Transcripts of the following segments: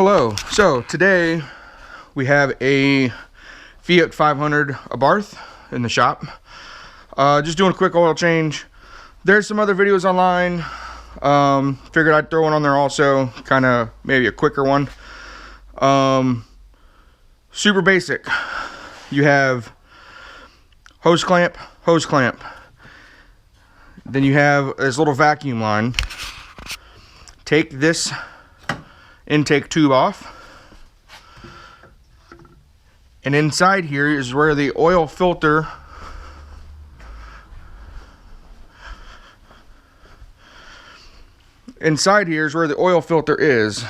Hello. So today we have a Fiat 500 Abarth in the shop. Just doing a quick oil change. There's some other videos online. Figured I'd throw one on there also, kind of maybe a quicker one. Super basic. You have hose clamp. Then you have this little vacuum line. Take this intake tube off, and inside here is where the oil filter is.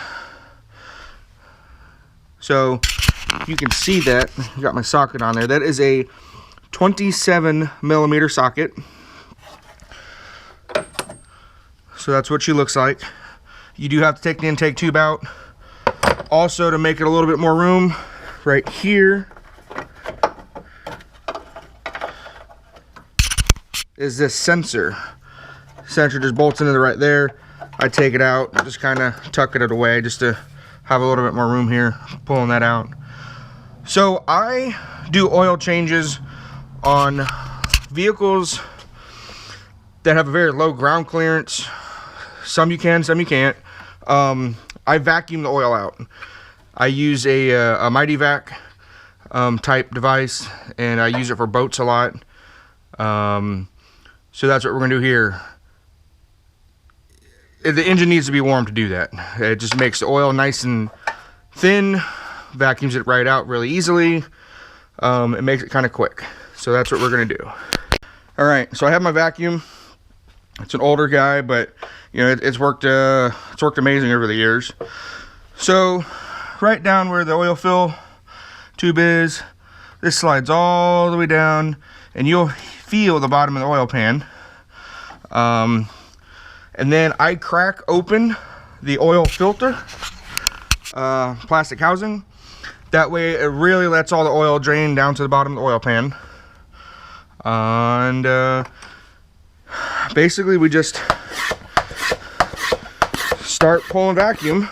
So you can see that I got my socket on there. That is a 27 millimeter socket. So that's what she looks like. You do have to take the intake tube out. Also, to make it a little bit more room, right here is this sensor. Sensor just bolts into right there. I take it out, just kind of tuck it away just to have a little bit more room here, pulling that out. So I do oil changes on vehicles that have a very low ground clearance. Some you can, some you can't. I vacuum the oil out. I use a Mighty Vac type device, and I use it for boats a lot. So that's what we're gonna do here. The engine needs to be warm to do that. It just makes the oil nice and thin, vacuums it right out really easily. It makes it kind of quick. So that's what we're gonna do. All right, so I have my vacuum. It's an older guy, but you know it's worked amazing over the years. So right down where the oil fill tube is, this slides all the way down, and you'll feel the bottom of the oil pan. And then I crack open the oil filter plastic housing. That way it really lets all the oil drain down to the bottom of the oil pan. And basically we just start pulling vacuum.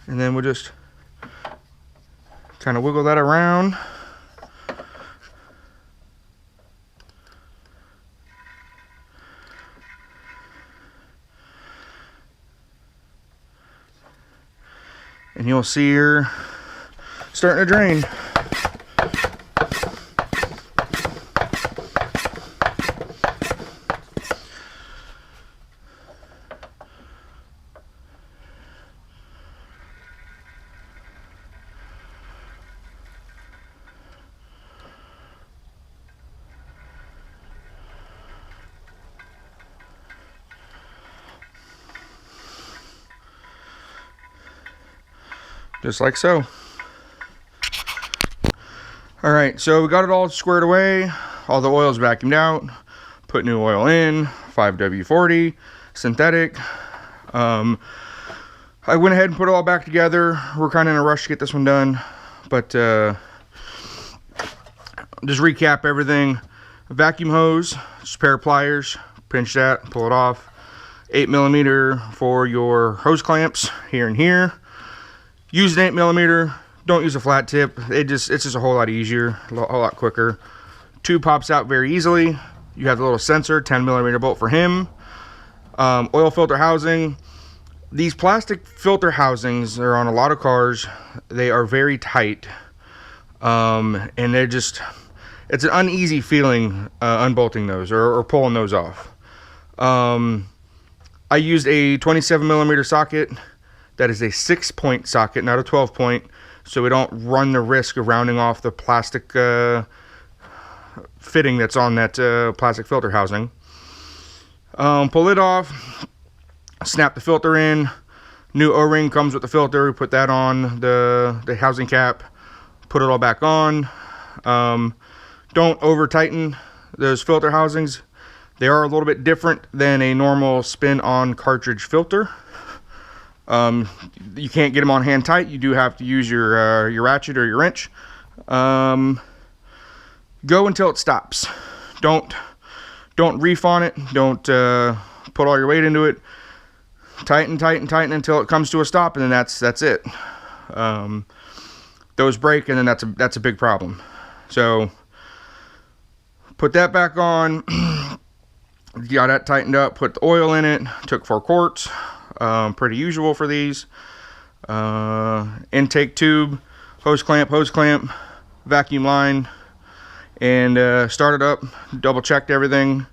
And then we'll just kind of wiggle that around. And you'll see her starting to drain. Just like so. All right, so we got it all squared away. All the oil's vacuumed out. Put new oil in, 5W40, synthetic. I went ahead and put it all back together. We're kind of in a rush to get this one done, but just recap everything. A vacuum hose, just a pair of pliers, pinch that, pull it off. 8 millimeter for your hose clamps here and here. Use an 8 millimeter. Don't use a flat tip. It's just a whole lot easier, a whole lot quicker. Tube pops out very easily. You have the little sensor, 10 millimeter bolt for him. Oil filter housing. These plastic filter housings are on a lot of cars. They are very tight, and they're just, it's an uneasy feeling unbolting those or pulling those off. I used a 27 millimeter socket. That is a 6-point socket, not a 12-point, so we don't run the risk of rounding off the plastic fitting that's on that plastic filter housing. Pull it off, snap the filter in. New O-ring comes with the filter. Put that on the housing cap. Put it all back on. Don't over tighten those filter housings. They are a little bit different than a normal spin-on cartridge filter. You can't get them on hand tight. You do have to use your ratchet or your wrench. Go until it stops. Don't reef on it. Don't put all your weight into it. Tighten until it comes to a stop, and then that's it. Those break, and then that's a big problem. So put that back on. Got that tightened up. Put the oil in it. Took 4 quarts. Pretty usual for these. Intake tube, hose clamp, vacuum line, and started up. Double checked everything.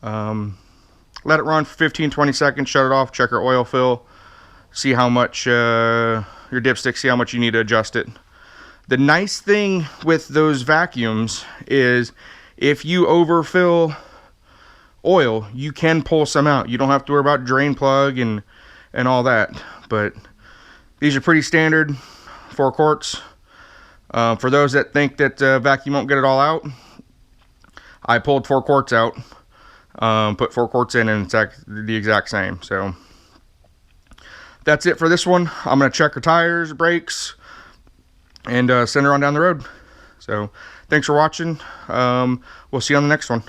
Let it run for 15-20 seconds. Shut it off. Check your oil fill. See how much your dipstick. See how much you need to adjust it. The nice thing with those vacuums is if you overfill oil, you can pull some out. You don't have to worry about drain plug and all that. But these are pretty standard, 4 quarts. For those that think that vacuum won't get it all out, I pulled 4 quarts out, put 4 quarts in, and it's the exact same. So that's it for this one. I'm going to check her tires, brakes, and send her on down the road. So thanks for watching. We'll see you on the next one.